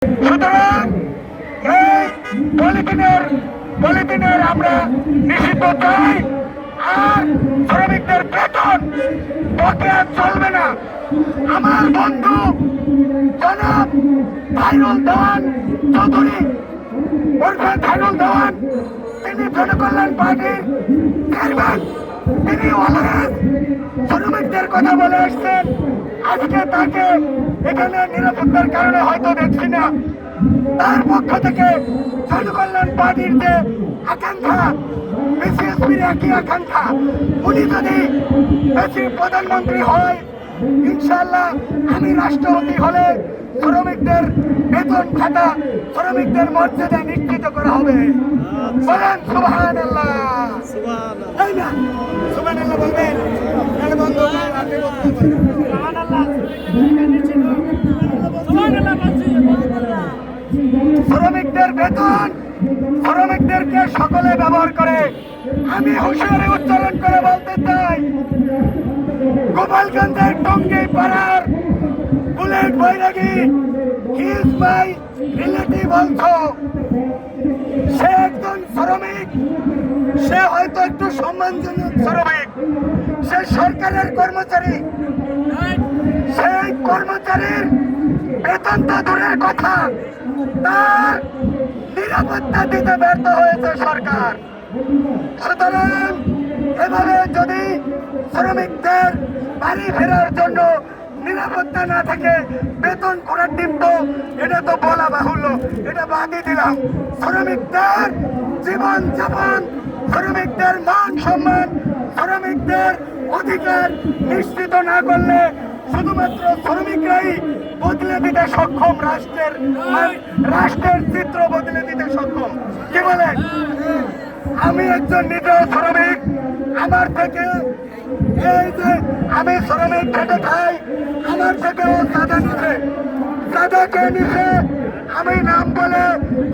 সুতরাং এই পলিথিনের আমরা নিষিদ্ধ চাই। আর শ্রমিকদের বেতন বকেয়া চলবে না। আমার বন্ধু জনাব খায়রুল দেওয়ান চৌধুরী ওরফে খায়রুল দেওয়ান, তিনি জনকল্যাণ পার্টির চেয়ারম্যান, তিনি অলরেজ শ্রমিকদের কথা বলে আসছেন। আজকে তাকে এখানে নিরাপত্তার কারণে হয়তো দেখছি না। তার পক্ষ থেকে জনকল্যাণ পার্টির যে আকাঙ্ক্ষা, বিসিএসপির একই আকাঙ্ক্ষা, উনি যদি প্রধানমন্ত্রী হয়, ইনশাল্লাহ আমি রাষ্ট্রপতি হলে শ্রমিকদের বেতন খাতা, শ্রমিকদের মর্যাদা নিশ্চিত করা হবে। বলেন সুবহানাল্লাহ। তাই না? সুবহানাল্লাহ বলবেন। শ্রমিকদের বেতন শ্রমিকদেরকে সকলে ব্যবহার করে। আমি হুঁশিয়ারি উচ্চারণ করে বলতে চাই, গোপালগঞ্জের টঙ্গী পাড়ার Bullet Bairagi, he is my relative also. সে একজন শ্রমিক, সে হয়তো একটু সম্মানজনক শ্রমিক, সে সরকারের কর্মচারী। সেই কর্মচারীর বেতন তো দূরের কথা, তার নিরাপত্তা দিতে ব্যর্থ হয়েছে সরকার। সুতরাং এভাবে যদি শ্রমিকদের বাড়ি ফেরার জন্য নিরাপত্তা না থাকে, বেতন করার ডিম্ব, এটা তো বলা বাহুল্য, এটা বাদই দিলাম। শ্রমিকদের জীবন যাপন, শ্রমিকদের মান সম্মান, শ্রমিকদের অধিকার নিশ্চিত না করলে শুধুমাত্র শ্রমিকরাই বদলে দিতে সক্ষম রাষ্ট্রের চিত্র বদলে দিতে সক্ষম। কি বলেন? আমি একজন নিজেও শ্রমিক। আমার থেকে এই যে আমি শ্রমিক খেটে খাই, আমার থেকেও চাঁদা নিছে, চাঁদাকে নিছে। আমি নাম বলে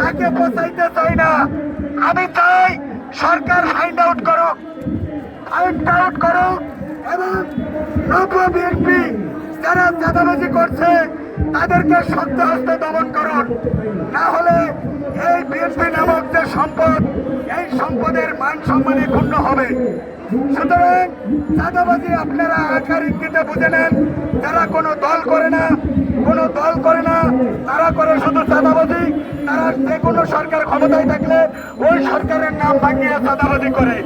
তাকে পচাইতে চাই না। আমি চাই সরকার ফাইন্ড আউট করুক এবং নব্য বিএনপি যারা চাঁদাবাজি করছে তাদেরকে শক্ত হস্তে দমন করুন। না হলে এই বিএনপি নামক যে সম্পদ, এই সম্পদের মান সম্মানে ক্ষুণ্ণ হবে। সুতরাং চাঁদাবাজি আপনারা আকার ইঙ্গিতে বুঝে নেন। যারা কোনো দল করে না, তারা করে শুধু চাঁদাবাজি। তারা যে কোনো সরকার ক্ষমতায় থাকলে ওই সরকারের নাম ভাঙিয়ে চাঁদাবাজি করে।